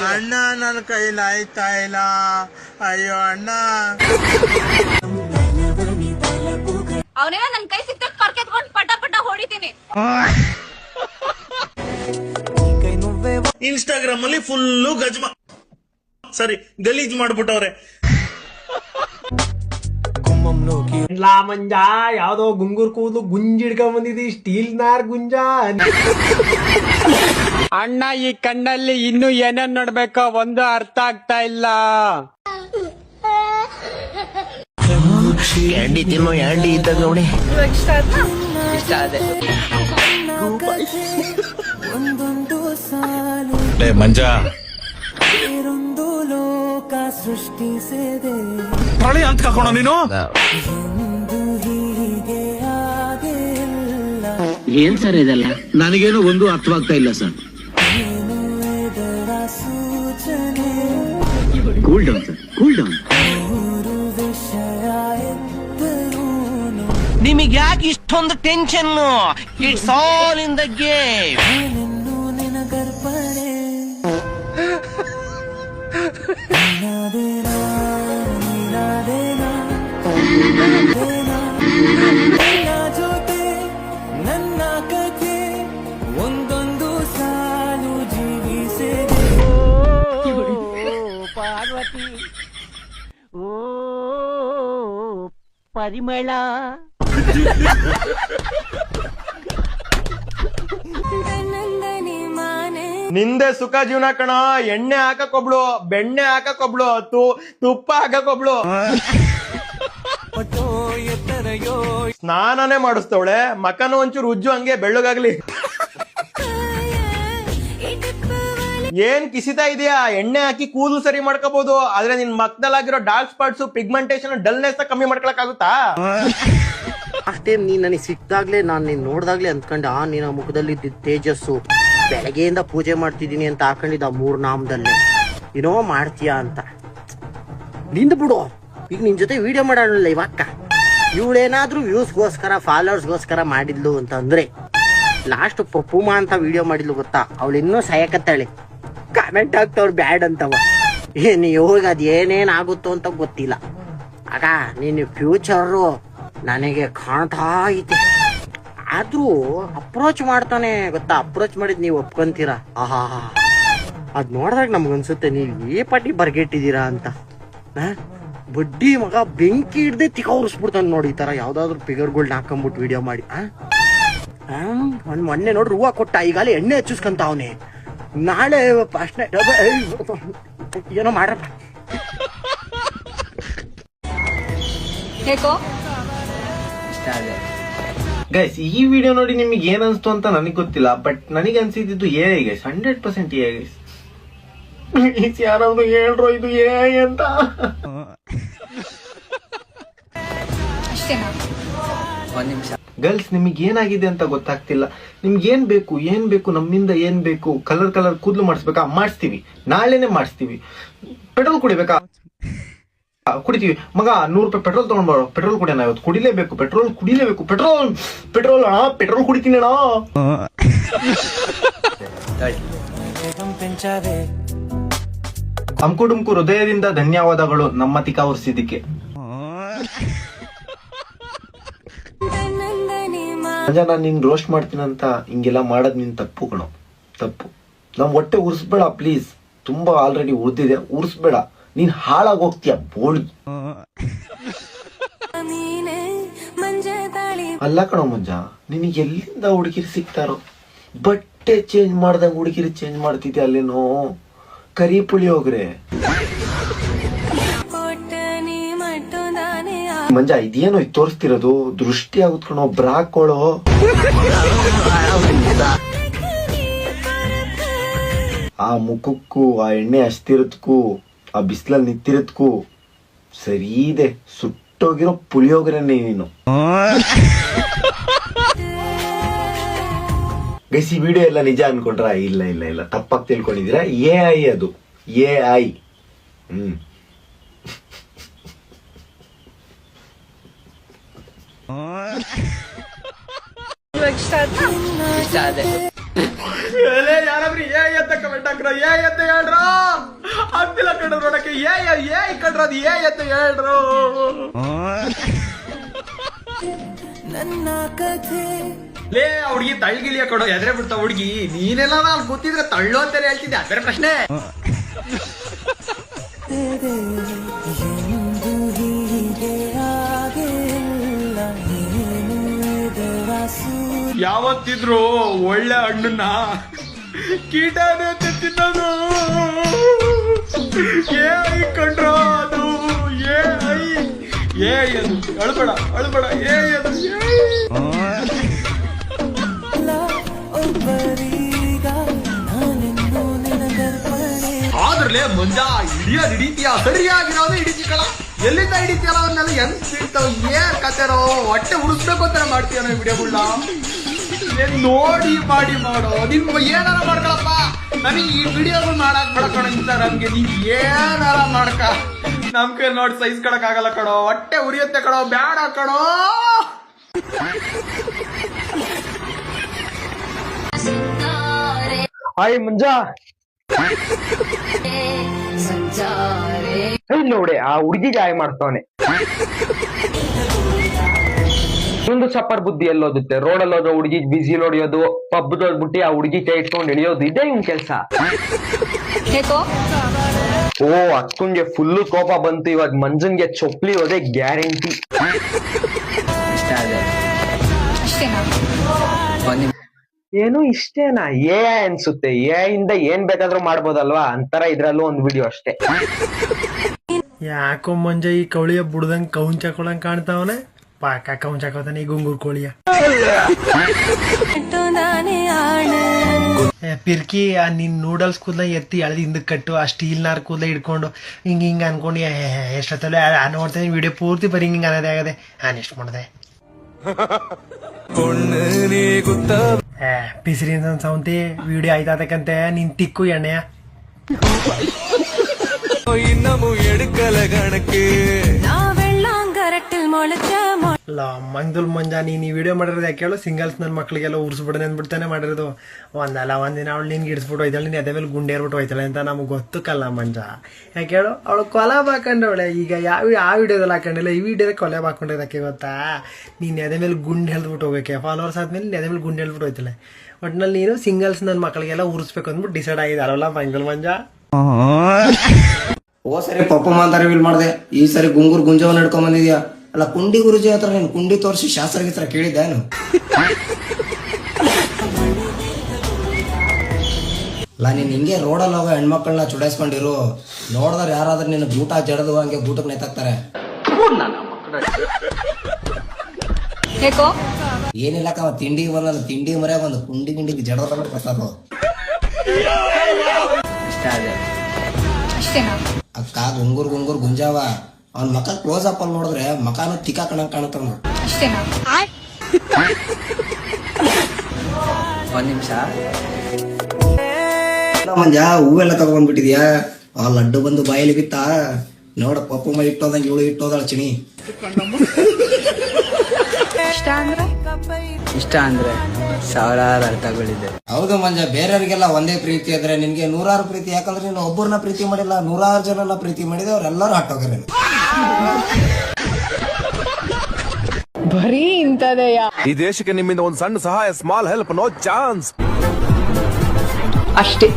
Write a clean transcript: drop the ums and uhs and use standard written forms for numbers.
ಅಣ್ಣ ನನ್ನ ಕೈಲಿ ಆಯ್ತಾ ಇಲ್ಲ, ಅಯ್ಯೋ ಅಣ್ಣ. ಅವನೇನ ನನ್ ಕೈ ಸಿಕ್ತ ಪರ್ಕೆತ್ಕೊಂಡು ಪಟ ಪಟ ಹೊಡಿತೀನಿ. ಇನ್ಸ್ಟಾಗ್ರಾಮ್ ಅಲ್ಲಿ ಫುಲ್ಲು ಗಲೀಜ್ ಮಾಡ್ಬಿಟ್ಟವ್ರೆ. ಮಂಜ ಯಾವ್ದೋ ಗುಂಗುರ್ ಕೂದಲು ಗುಂಜಿಡ್ಕೊಂಡ್ ಬಂದಿದಿ, ಸ್ಟೀಲ್ ನಾರ್ ಗುಂಜ. ಅಣ್ಣ ಈ ಕಣ್ಣಲ್ಲಿ ಇನ್ನು ಏನೇನ್ ನೋಡ್ಬೇಕೋ ಒಂದು ಅರ್ಥ ಆಗ್ತಾ ಇಲ್ಲ. ಯಾಂಡಿ ತಿನ್ನೋ ಯಾಂಡಿ ಇದ್ದಾಗ ನೋಡಿ. ಇಷ್ಟ ಅದೇ ಮಂಜ ಪ್ರಳಯ ಅಂತ ಕಾಕೋಣ ನೀನು. ಏನ್ ಸರ್ ಇದೆಲ್ಲ? ನನಗೇನು ಒಂದು ಅರ್ಥವಾಗ್ತಾ ಇಲ್ಲ sir. Cool down sir, cool down. ನಿಮಗೆ ಯಾಕೆ ಇಷ್ಟೊಂದು tension? It's all in the game. ನನ್ನ ಕಥೆ ಒಂದೊಂದು ಸಾಲು ಜೀವಿಸಿದೆ. ಪಾರ್ವತಿ ಓ ಪರಿಮಳ. ನಿಂದೆ ಸುಖ ಜೀವನ ಕಣ. ಎಣ್ಣೆ ಹಾಕಕ್ಕೊಬ್ಳು, ಬೆಣ್ಣೆ ಹಾಕಕ್ಕೊಬ್ಳು, ತುಪ್ಪ ಹಾಕಕ್ಕೊಬ್ಳು, ಸ್ನಾನನೇ ಮಾಡಿಸ್ತವಳೆ. ಮಕನ ಒಂಚೂರು ಉಜ್ಜು ಹಂಗೆ ಬೆಳ್ಳಗಾಗ್ಲಿ. ಏನ್ ಕಿಸಿತಾ ಇದೆಯಾ? ಎಣ್ಣೆ ಹಾಕಿ ಕೂದಲು ಸರಿ ಮಾಡ್ಕೋಬಹುದು, ಆದ್ರೆ ನಿನ್ ಮಕ್ಕದಲ್ಲಾಗಿರೋ ಡಾರ್ಕ್ ಸ್ಪಾಟ್ಸ್, ಪಿಗ್ಮೆಂಟೇಶನ್, ಡಲ್ನೆಸ್ ಕಮ್ಮಿ ಮಾಡ್ಕೊಳಕ್ ಆಗುತ್ತಾ? ಲಾಸ್ಟ್ ಟೈಮ್ ನೀನ್ ನನಗೆ ಸಿಕ್ದಾಗ್ಲೇ, ನಾನ್ ನೀನ್ ನೋಡ್ದಾಗ್ಲೇ ಅಂದ್ಕೊಂಡೆ ನಿನ್ನ ಮುಖದಲ್ಲಿ ತೇಜಸ್ಸು. ಬೆಳಗ್ಗೆಯಿಂದ ಪೂಜೆ ಮಾಡ್ತಿದ್ದೀನಿ ಅಂತ ಹಾಕೊಂಡಿದ್ದ 3 ನಾಮದಲ್ಲೇ ಏನೋ ಮಾಡ್ತೀಯಾ ಅಂತ. ನಿಂದು ಬಿಡು, ಈಗ ನಿನ್ ಜೊತೆ ವಿಡಿಯೋ ಮಾಡೋಣ ಇವಕ್ಕ. ಇವಳೇನಾದ್ರೂ ವ್ಯೂಸ್ಗೋಸ್ಕರ, ಫಾಲೋವರ್ಸ್ಗೋಸ್ಕರ ಮಾಡಿದ್ಲು ಅಂತ ಅಂದ್ರೆ, ಲಾಸ್ಟ್ ಪಪ್ಪುಮಾ ಅಂತ ವಿಡಿಯೋ ಮಾಡಿದ್ಲು ಗೊತ್ತಾ, ಅವಳು ಇನ್ನೂ ಸಾಯಕತ್ತಾಳೆ. ಕಾಮೆಂಟ್ ಆಗ್ತವ್ರು ಬ್ಯಾಡ್ ಅಂತವ. ಏನ್ ಇವಾಗ ಅದ್ ಏನೇನ್ ಆಗುತ್ತೋ ಅಂತ ಗೊತ್ತಿಲ್ಲ. ಆಗ ನೀನು ಫ್ಯೂಚರು ನನಗೆ ಕಾಣ್ತಾ ಐತೆ. ಆದ್ರೂ ಅಪ್ರೋಚ್ ಮಾಡ್ತಾನೆ ಗೊತ್ತಾ. ಅಪ್ರೋಚ್ ಮಾಡಿದ್ ನೀವು ಒಪ್ಕೊಂತೀರಾ? ಆಹಾ, ಅದ್ ನೋಡಿದಾಗ ನಮ್ಗನ್ಸುತ್ತೆ ನೀವ್ ಈ ಪಾಟಿ ಬರ್ಗೆಟ್ಟಿದ್ದೀರಾ ಅಂತ. ಬಡ್ಡಿ ಮಗ ಬೆಂಕಿ ಹಿಡ್ದೆ ತಿಕ್ಕ ಉರ್ಸ್ಬಿಡ್ತಾನೆ ನೋಡಿ. ಈ ತರ ಯಾವ್ದಾದ್ರು ಫಿಗರ್ಗಳ್ನ ಹಾಕೊಂಡ್ಬಿಟ್ಟು ವಿಡಿಯೋ ಮಾಡಿ. ಮೊನ್ನೆ ನೋಡ್ರಿ ಹೂವ ಕೊಟ್ಟ, ಈಗಾಗಲೇ ಎಣ್ಣೆ ಹಚ್ಚಿಸ್ಕೊಂತ ಅವನೇ. ನಾಳೆ ಅಷ್ಟೇ ಏನೋ ಮಾಡ್ರಪ್ಪ. ಗೈಸ್, ಈ ವಿಡಿಯೋ ನೋಡಿ ನಿಮಗೆ ಏನ್ ಅನ್ಸ್ತು ಅಂತ ನನಗೆ ಗೊತ್ತಿಲ್ಲ, ಬಟ್ ನನಗೆ ಅನ್ಸಿದ್ದು AI ಗೈಸ್, 100% AI ಗೈಸ್. ಯಾರಾದ್ರು ಹೇಳ್ರೋ ಇದು AI ಅಂತ. ಗರ್ಲ್ಸ್, ನಿಮಗೆ ಏನಾಗಿದೆ ಅಂತ ಗೊತ್ತಾಗ್ತಿಲ್ಲ. ನಿಮ್ಗೆ ಏನ್ ಬೇಕು ನಮ್ಮಿಂದ, ಏನ್ ಬೇಕು? ಕಲರ್ ಕೂದಲು ಮಾಡಿಸ್ಬೇಕಾ? ಮಾಡಿಸ್ತೀವಿ, ನಾಳೆನೆ ಮಾಡಿಸ್ತೀವಿ. ಪೆಟ್ರೋಲ್ ಕುಡಿಬೇಕಾ? ಕುಡಿತೀವಿ. ಮಗ 100 ರೂಪಾಯಿ ಪೆಟ್ರೋಲ್ ತಗೊಂಡ್ಬಾರೋ, ಪೆಟ್ರೋಲ್ ಕುಡಿಯೋಣ ಇವತ್ತು. ಕುಡಿಲೇಬೇಕು, ಪೆಟ್ರೋಲ್ ಕುಡಿತೀನಿ ಅಣ್ಣ. ಅಂಕು ಡುಮ್ಕು ಹೃದಯದಿಂದ ಧನ್ಯವಾದಗಳು ನಮ್ಮ ತಿಕ್ಕ ಉರ್ಸಿದ್ದಕ್ಕೆ. ನಾನು ನಿನ್ ರೋಸ್ಟ್ ಮಾಡ್ತೀನಂತ ಹಿಂಗೆಲ್ಲ ಮಾಡೋದ್ ನಿನ್ ತಪ್ಪು ಕಣೋ, ತಪ್ಪು. ನಮ್ ಹೊಟ್ಟೆ ಉರ್ಸ್ಬೇಡ ಪ್ಲೀಸ್. ತುಂಬಾ ಆಲ್ರೆಡಿ ಉರ್ದಿದೆ, ಉರ್ಸ್ಬೇಡ. ನೀನ್ ಹಾಳಾಗಿ ಹೋಗ್ತೀಯ ಬೋಳ್. ಅಲ್ಲ ಕಣೋ ಮಂಜ, ನಿನಗೆ ಎಲ್ಲಿಂದ ಹುಡುಗಿರು ಸಿಗ್ತಾರೋ? ಬಟ್ಟೆ ಚೇಂಜ್ ಮಾಡ್ದಂಗ್ ಹುಡುಗಿರು ಚೇಂಜ್ ಮಾಡ್ತಿದ್ದೆ ಅಲ್ಲೇನೋ. ಕರಿ ಪುಳಿಯೋಗ್ರೆ ಮಂಜ, ಇದೇನೋ ಇದು ತೋರಿಸ್ತಿರೋದು? ದೃಷ್ಟಿ ಆಗುತ್ತೆ ಕಣೋ, ಬ್ರಾ ಹಾಕೊಳ್ಳೋ. ಆ ಮುಖಕ್ಕೂ, ಆ ಎಣ್ಣೆ ಹಚ್ತಿರೋದಕ್ಕೂ, ಆ ಬಿಸಿಲಲ್ಲಿ ನಿಂತಿರೋದಕ್ಕೂ ಸರಿ ಇದೆ. ಸುಟ್ಟೋಗಿರೋ ಪುಳಿಯೋಗ್ರೇನೆ ನೀನು. ಗೈಸ್, ಈ ವಿಡಿಯೋ ಎಲ್ಲ ನಿಜ ಅನ್ಕೊಂಡ್ರ? ಇಲ್ಲ, ತಪ್ಪಾಗಿ ತಿಳ್ಕೊಂಡಿದ್ದೀರಾ. AI ಅದು, AI. ಇಷ್ಟ ಅದೇ. ಯಾರಾದ್ರೂ AI ಅಂತ ನೋಡಕ್ರ ಏ ಅಂತ ಹೇಳ್ರು ಆಗ್ತಿಲ್ಲ ಕಣ್ರು ನೋಡಕ್ಕೆ ಏ ಕಣ್ರು ಅದು ಏ ಅಂತ ಹೇಳ್ರು. ನನ್ನ ಕಥೆ ಲೇ ಹುಡುಗಿ ತಳ್ಗಿಳಿಯ ಕೊಡೋ ಎದ್ರೆ ಬಿಡ್ತಾ ಹುಡುಗಿ. ನೀನೆಲ್ಲ ನಾನು ಗೊತ್ತಿದ್ರೆ ತಳ್ಳು ಅಂತಾನೆ ಹೇಳ್ತಿದ್ದೆ, ಅದ್ರ ಪ್ರಶ್ನೆ. ಎಂದು ಹೀಗೆ ಆಗಿಲ್ಲ ಏನು ಇದರ ಯಾವತ್ತಿದ್ರು ಒಳ್ಳೆ ಹಣ್ಣನ್ನ ಕೀಟನೇ ಅಂತ ತಿನ್ನೋದು. ಏ ಐ ಕಂಡ್ರೋ ಅದು ಏ ಅದು ಅಳ್ಬೇಡ ಏ ಅದು ಒಬ್ಬರೀಗ ನಾನೆಂದು ನಿನಗರ್ಪಣೆ. ಆದ್ರಲೇ ಮಂಜ ಹಿಡಿತೀಯ ಸರಿಯಾಗಿರೋದು ಹಿಡಿತಿಕಳ. ಎಲ್ಲಿಂದ ಹಿಡಿತೀಯಲ್ಲ ಅವನ್ನೆಲ್ಲ ಹೆಂಗ್ ಬೀಳ್ತಾವ ಏನ್ ಕತೆರೋ. ಹೊಟ್ಟೆ ಉಳಿಸ್ಬೇಕು ಅಂತ ಮಾಡ್ತೀಯ ನಾವು ವಿಡಿಯೋಗಳನ್ನ. ನೋಡಿ ಮಾಡೋ ನಿನ್ ಏನಾರ ಮಾಡ್ಕೊಳಪ್ಪ. ನನಗೆ ಈ ವಿಡಿಯೋಗಳು ಮಾಡಕ್ ಬಡಕಣ ಇಂತ ನಮ್ಗೆ ನೀನ್ ಏನಾರ ಮಾಡ್ಕ. ನಮ್ ಕೈ ನೋಡಿ ಸೈಜ್ ಕಡಕ್ ಆಗಲ್ಲ ಕಣೋ. ಹೊಟ್ಟೆ ಉರಿಯತ್ತೆ ಕಣೋ, ಬ್ಯಾಡ ಕಣೋ. ಹಾಯ್ ಮುಂಜಾ ನೋಡಿ ಆ ಹುಡುಗಿಗೆ ಹಾಯ್ ಮಾಡ್ತಾವನೆ. ಒಂದು ಸಪ್ಪರ್ ಬುದ್ಧಿ ಎಲ್ಲೋದುತ್ತೆ. ರೋಡಲ್ಲಿ ಹೋದ್ರೆ ಹುಡುಗಿ ಬಿಸಿ ಹೊಡಿಯೋದು, ಪಬ್ಬದ ಹೋಗ್ಬಿಟ್ಟು ಆ ಹುಡುಗಿ ಕೈ ಇಟ್ಕೊಂಡು ಹಿಡಿಯೋದು, ಇದೇ ಇವ್ನ ಕೆಲ್ಸ. ಓ ಅಕ್ಕನ್ಗೆ ಫುಲ್ಲು ಕೋಪ ಬಂತು. ಇವಾಗ ಮಂಜನ್ಗೆ ಚೊಪ್ಲಿ ಹೋದೆ ಗ್ಯಾರಂಟಿ. ಏನು ಇಷ್ಟೇನಾ? ಏ ಅನ್ಸುತ್ತೆ. ಎ ಇಂದ ಏನ್ ಬೇಕಾದ್ರೂ ಮಾಡ್ಬೋದಲ್ವಾ, ಅಂತರ ಇದ್ರಲ್ಲೂ ಒಂದು ವಿಡಿಯೋ ಅಷ್ಟೇ. ಯಾಕೋ ಮಂಜ ಈ ಕೌಳಿಯ ಬುಡ್ದಂಗ್ ಕೌಂಚ್ ಹಾಕೊಳಂಗ್ ಕಾಣ್ತಾವನೆ. ಪಾಕ ಕೌಂಚ್ ಹಾಕೋತಾನೆ ಈ ಗುಂಗೂರ್ ಕೋಳಿಯ. ಪಿರ್ಕಿ ಆ ನಿನ್ ನೂಡಲ್ಸ್ ಕೂದ್ಲ ಎತ್ತಿ ಎಳ್ದು ಹಿಂದಕ್ ಕಟ್ಟು, ಆ ಸ್ಟೀಲ್ ನಾರ್ ಕೂದ್ಲ ಹಿಡ್ಕೊಂಡು ಹಿಂಗ ಅನ್ಕೊಂಡು ಎಷ್ಟೊತ್ತಲ್ಲ ನೋಡ್ತೇನೆ ವಿಡಿಯೋ ಪೂರ್ತಿ ಬರೀ ಹಿಂಗ ಅನ್ನೋದೇ ಆಗದೆ. ನಾನ್ ಎಷ್ಟ್ ಮಾಡ್ದೆ ಪಿಸಿರಿ ಸೌಂತಿ ವಿಡಿಯೋ ಆಯ್ತಾದಕ್ಕಂತೆ ನಿನ್ ತಿಕ್ಕು ಎಣ್ಣೆಯ ಇನ್ನಮು ಎಡುಕಲ ಗಣಕ್ಕೆ ಮಂಗ್ದುಲ್ ಮಂಜ ನೀನ್ ಈ ವಿಡಿಯೋ ಮಾಡಿರೋದು ಯಾಕೆ ಹೇಳು? ಸಿಂಗಲ್ಸ್ ನನ್ನ ಮಕ್ಳಿಗೆಲ್ಲ ಉರ್ಸ್ಬಿಡೋದು ಅಂದ್ಬಿಡ್ತಾನೆ ಮಾಡಿರೋದು. ಒಂದಿನ ಅವಳು ನಿನ್ಗೆ ಇಡ್ಸ್ಬಿಟ್ಟು ಹೋಯ್ತಾಳೆ, ನೀನ್ ಅದೇ ಮೇಲೆ ಗುಂಡೆ ಏರ್ಬಿಟ್ಟು ಹೋಯ್ತಾಳೆ ಅಂತ ನಮ್ಗೆ ಗೊತ್ತಕ್ಕಲ್ಲ ಮಂಜ. ಯಾಕೆ ಹೇಳು? ಅವಳು ಕೊಲಾಬ್ ಹಾಕೊಂಡವಳೆ. ಈಗ ಯಾವ ವಿಡಿಯೋದಲ್ಲಿ ಹಾಕೊಂಡಿಲ್ಲ, ಈ ವಿಡಿಯೋದಲ್ಲಿ ಕೊಲಾಬ್ ಹಾಕೊಂಡಿದ್ದಕ್ಕೆ ಗೊತ್ತಾ? ನೀನ್ ಅದೇ ಮೇಲೆ ಗುಂಡು ಹೆಲ್ದ್ಬಿಟ್ಟು ಹೋಗಕ್ಕೆ ಫಾಲೋವರ್ಸ್ ಆದ್ಮೇಲೆ ಅದೇ ಮೇಲೆ ಗುಂಡು ಹೆಲ್ದ್ಬಿಟ್ಟು ಹೋಯ್ತಾಳೆ. ಒಟ್ನಲ್ಲಿ ನೀನು ಸಿಂಗಲ್ಸ್ ನನ್ನ ಮಕ್ಳಿಗೆಲ್ಲ ಉರ್ಸ್ಬೇಕು ಅಂದ್ಬಿಟ್ಟು ಡಿಸೈಡ್ ಆಗಿದಾರಲ್ಲ ಮಂಗಲ್ ಮಂಜ. ಓ ಸರಿ ಪಪ್ಪಮ್ಮ ಅಂತ ರಿವೀಲ್ ಮಾಡಿದೆ, ಈ ಸರಿ ಗುಂಗೂರ್ ಗುಂಜವನ್ನ ಹಿಡ್ಕೊಂಡ್ ಬಂದಿದ್ಯಾ. ಅಲ್ಲ ಕುಂಡಿ ಗುರುಜಿ ಹತ್ರ ನೀನ್ ಕುಂಡಿ ತೋರಿಸಿ ಶಾಸ್ತ್ರ ಗೀಸ್ತ್ರ ಕೇಳಿದ್ದೇನು? ಅಲ್ಲ ನೀನ್ ಹಿಂಗೆ ರೋಡಲ್ಲಿ ಹೋಗೋ ಹೆಣ್ಮಕ್ಳನ್ನ ಚುಡಾಯಿಸ್ಕೊಂಡಿರು. ನೋಡಿದ್ರೆ ಯಾರಾದ್ರೂ ನಿನ್ನ ಗೂಟ ಜಡದು ಹಂಗೆ ಗೂಟಕ್ಕೆ ನೇತಾಕ್ತಾರೆ. ಏನಿಲ್ಲಕ್ಕ ತಿಂಡಿ ಬಂದ ತಿಂಡಿ ಮರ್ಯಾಗ ಒಂದು ಕುಂಡಿ ಗಿಂಡಿಗೆ ಜಡದ ಬರ್ತಾರ. ಅಕ್ಕ ಗುಂಗೂರ್ ಗುಂಜಾವ ಅವ್ನ ಮಕ ಕ್ಲೋಸ್ ಅಪ್ ಅಲ್ಲಿ ನೋಡಿದ್ರೆ ಮಕಾನು ತಿಕ್ಕಾ ಕಣಂಗ್ ಕಾಣುತ್ತ. ಒಂದ್ ನಿಮಿಷ ಮಂಜ ಹೂವೆಲ್ಲ ತಗೊಂಡ್ಬಿಟ್ಟಿದ್ಯಾ? ಆ ಲಡ್ಡು ಬಂದು ಬಾಯಲ್ಲಿ ಬಿತ್ತ ನೋಡ. ಪಪ್ಪಮ್ಮ ಇಟ್ಟೋದಂಗೆ ಇವಳು ಇಟ್ಟೋದಳ ಚಿಣಿ. ಇಷ್ಟ ಅಂದ್ರೆ ಸಾವಿರಾರು ಅರ್ಥಗಳಿದೆ. ಹೌದು ಮಂಜ, ಬೇರೆಯವ್ರಿಗೆಲ್ಲ ಒಂದೇ ಪ್ರೀತಿ ಇದ್ರೆ ನಿನ್ಗೆ ನೂರಾರು ಪ್ರೀತಿ. ಯಾಕಂದ್ರೆ ನೀನು ಒಬ್ಬರನ್ನ ಪ್ರೀತಿ ಮಾಡಿಲ್ಲ, ನೂರಾರು ಜನನ ಪ್ರೀತಿ ಮಾಡಿದೆ, ಅವ್ರೆಲ್ಲರೂ ಹಾಟೋಗ್ರೆ. ಬರೀ ಇಂಥದೆಯಾ? ಈ ದೇಶಕ್ಕೆ ನಿಮ್ಮಿಂದ ಒಂದು ಸಣ್ಣ ಸಹಾಯ, ಸ್ಮಾಲ್ ಹೆಲ್ಪ್, ನೋ ಚಾನ್ಸ್ ಅಷ್ಟೇ.